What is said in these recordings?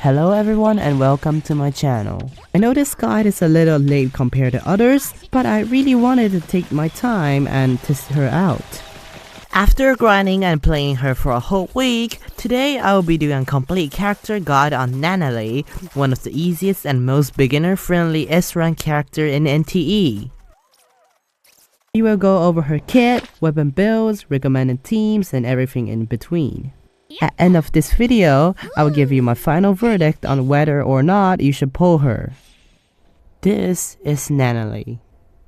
Hello everyone and welcome to my channel. I know this guide is a little late compared to others, but I really wanted to take my time and test her out. After grinding and playing her for a whole week, today I will be doing a complete character guide on Nanally, one of the easiest and most beginner-friendly S-rank character in NTE. We will go over her kit, weapon builds, recommended teams, and everything in between. At the end of this video, I will give you my final verdict on whether or not you should pull her. This is Nanally,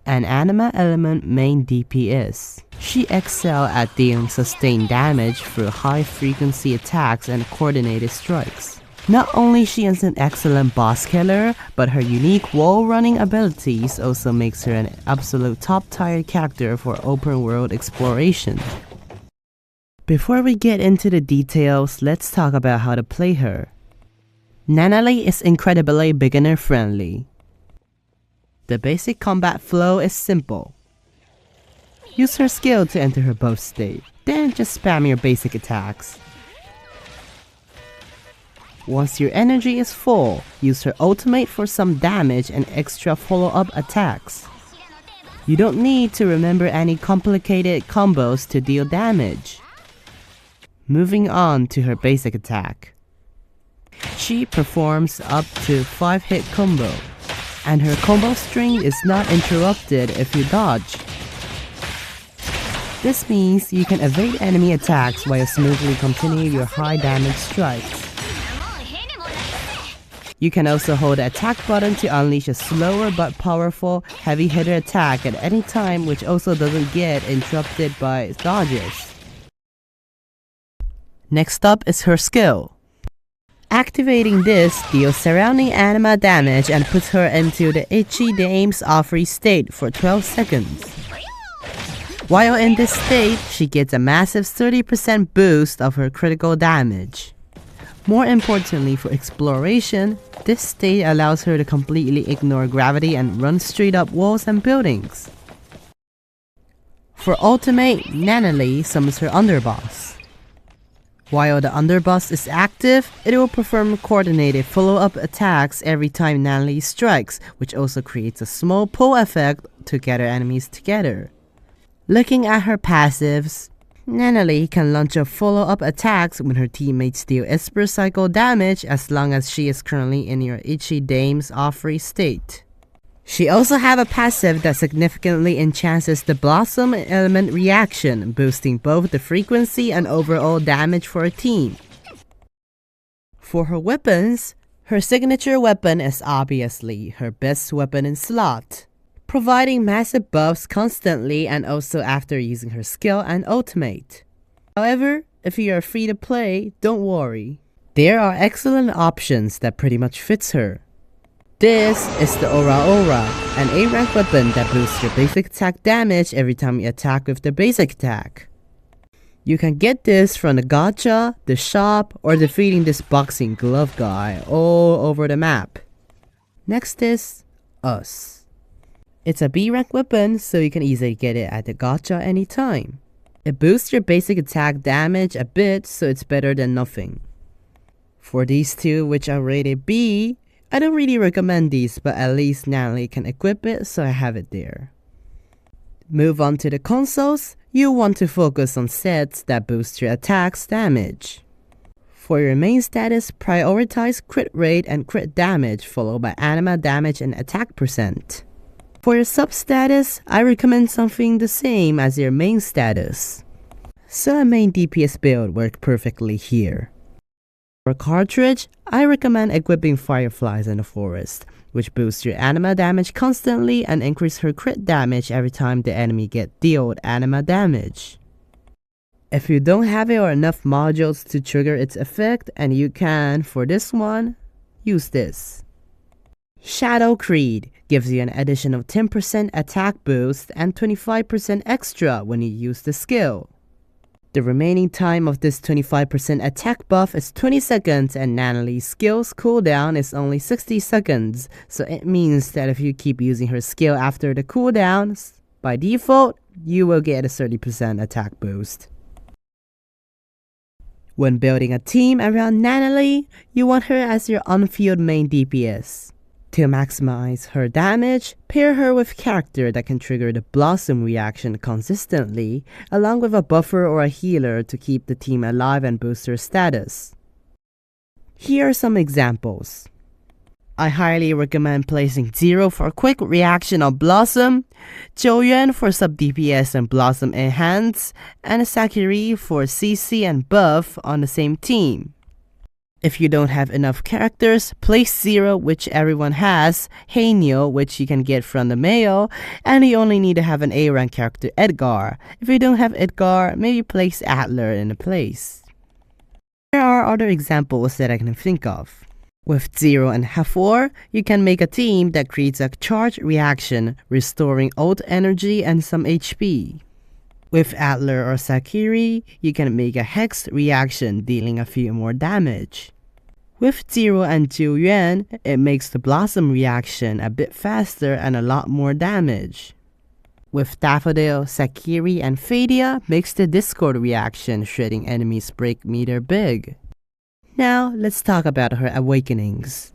an anima element main DPS. She excels at dealing sustained damage through high frequency attacks and coordinated strikes. Not only she is an excellent boss killer, but her unique wall running abilities also makes her an absolute top tier character for open world exploration. Before we get into the details, let's talk about how to play her. Nanally is incredibly beginner friendly. The basic combat flow is simple. Use her skill to enter her buff state, then just spam your basic attacks. Once your energy is full, use her ultimate for some damage and extra follow-up attacks. You don't need to remember any complicated combos to deal damage. Moving on to her basic attack. She performs up to 5-hit combo, and her combo string is not interrupted if you dodge. This means you can evade enemy attacks while smoothly continue your high damage strikes. You can also hold the attack button to unleash a slower but powerful heavy hitter attack at any time, which also doesn't get interrupted by dodges. Next up is her skill. Activating this deals surrounding anima damage and puts her into the itchy dame's offry state for 12 seconds. While in this state, she gets a massive 30% boost of her critical damage. More importantly for exploration, this state allows her to completely ignore gravity and run straight up walls and buildings. For ultimate, Nanally summons her underboss. While the underboss is active, it will perform coordinated follow-up attacks every time Nanally strikes, which also creates a small pull effect to gather enemies together. Looking at her passives, Nanally can launch a follow-up attacks when her teammates deal Esper cycle damage as long as she is currently in your itchy dame's offry state. She also have a passive that significantly enhances the Blossom element reaction, boosting both the frequency and overall damage for a team. For her weapons, her signature weapon is obviously her best weapon in slot, providing massive buffs constantly and also after using her skill and ultimate. However, if you are free to play, don't worry. There are excellent options that pretty much fits her. This is the Aura, an A-rank weapon that boosts your basic attack damage every time you attack with the basic attack. You can get this from the gacha, the shop, or defeating this boxing glove guy all over the map. Next is Us. It's a B-rank weapon, so you can easily get it at the gacha anytime. It boosts your basic attack damage a bit, so it's better than nothing. For these two, which are rated B, I don't really recommend these, but at least Nanally can equip it, so I have it there. Move on to the consoles. You want to focus on sets that boost your attack's damage. For your main status, prioritize crit rate and crit damage, followed by anima damage and attack percent. For your sub status, I recommend something the same as your main status. So a main DPS build works perfectly here. For cartridge, I recommend equipping Fireflies in the Forest, which boosts your anima damage constantly and increase her crit damage every time the enemy get dealt anima damage. If you don't have it or enough modules to trigger its effect, and you can for this one, use this. Shadow Creed gives you an additional 10% attack boost and 25% extra when you use the skill. The remaining time of this 25% attack buff is 20 seconds and Nanally's skill's cooldown is only 60 seconds, so it means that if you keep using her skill after the cooldowns, by default, you will get a 30% attack boost. When building a team around Nanally, you want her as your on-field main DPS. To maximize her damage, pair her with a character that can trigger the Blossom reaction consistently, along with a buffer or a healer to keep the team alive and boost her status. Here are some examples. I highly recommend placing Zero for a quick reaction on Blossom, Joyuan for sub DPS and Blossom enhance, and Sakiri for CC and buff on the same team. If you don't have enough characters, place Zero, which everyone has, Hanyo, which you can get from the mail, and you only need to have an A-rank character, Edgar. If you don't have Edgar, maybe place Adler in the place. There are other examples that I can think of. With Zero and Hafor, you can make a team that creates a charge reaction, restoring ult energy and some HP. With Adler or Sakiri, you can make a Hex reaction, dealing a few more damage. With Zero and Joyuan, it makes the Blossom reaction a bit faster and a lot more damage. With Daffodil, Sakiri, and Fadia, makes the Discord reaction, shredding enemies break meter big. Now, let's talk about her awakenings.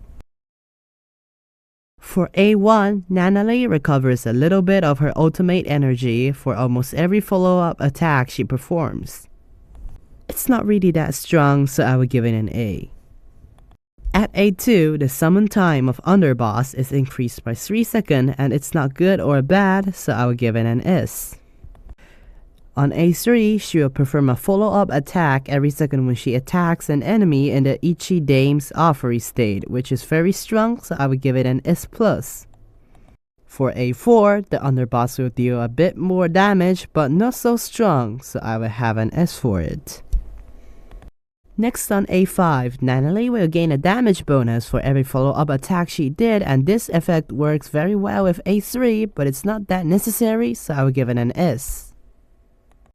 For A1, Nanally recovers a little bit of her ultimate energy for almost every follow-up attack she performs. It's not really that strong, so I would give it an A. At A2, the summon time of Underboss is increased by 3 seconds and it's not good or bad, so I would give it an S. On A3, she will perform a follow-up attack every second when she attacks an enemy in the Ichi Dame's Offery state, which is very strong, so I would give it an S+. For A4, the Underboss will deal a bit more damage, but not so strong, so I would have an S for it. Next on A5, Nanally will gain a damage bonus for every follow-up attack she did, and this effect works very well with A3, but it's not that necessary, so I would give it an S.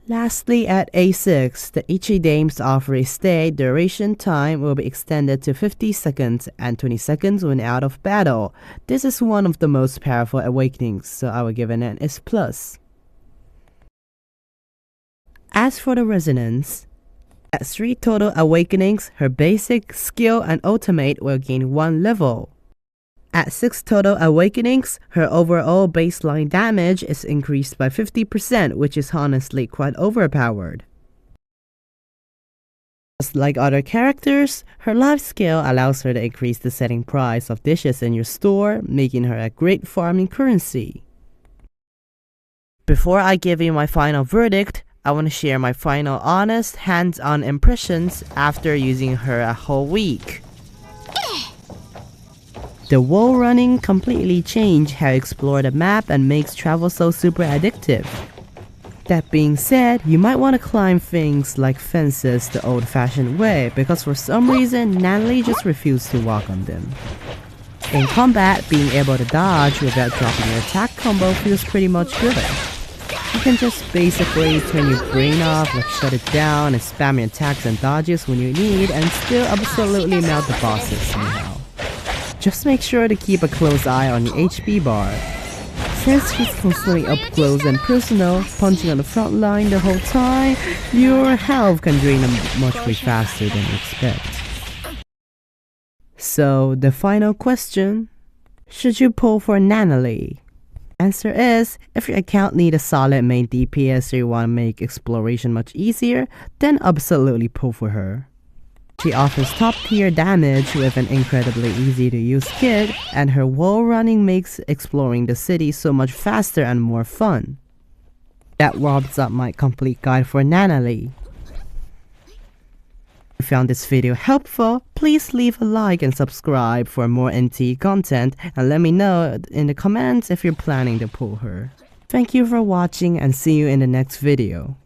Lastly, at A6, the Ichi Dame's Offery state duration time will be extended to 50 seconds and 20 seconds when out of battle. This is one of the most powerful awakenings, so I will give it an S+. As for the resonance, at 3 total awakenings, her basic, skill, and ultimate will gain 1 level. At 6 total awakenings, her overall baseline damage is increased by 50%, which is honestly quite overpowered. Just like other characters, her life skill allows her to increase the selling price of dishes in your store, making her a great farming currency. Before I give you my final verdict, I want to share my final honest, hands-on impressions after using her a whole week. The wall running completely changed how I explore the map and makes travel so super addictive. That being said, you might want to climb things like fences the old-fashioned way, because for some reason, Nanally just refused to walk on them. In combat, being able to dodge without dropping your attack combo feels pretty much good. You can just basically turn your brain off, like shut it down, and spam your attacks and dodges when you need, and still absolutely melt the bosses somehow. Just make sure to keep a close eye on your HP bar. Since she's constantly up close and personal, punching on the front line the whole time, your health can drain much way faster than you expect. So, the final question: should you pull for Nanally? Answer is, if your account needs a solid main DPS or you want to make exploration much easier, then absolutely pull for her. She offers top tier damage with an incredibly easy to use kit, and her wall running makes exploring the city so much faster and more fun. That wraps up my complete guide for Nanally. If you found this video helpful, please leave a like and subscribe for more NTE content, and let me know in the comments if you're planning to pull her. Thank you for watching and see you in the next video.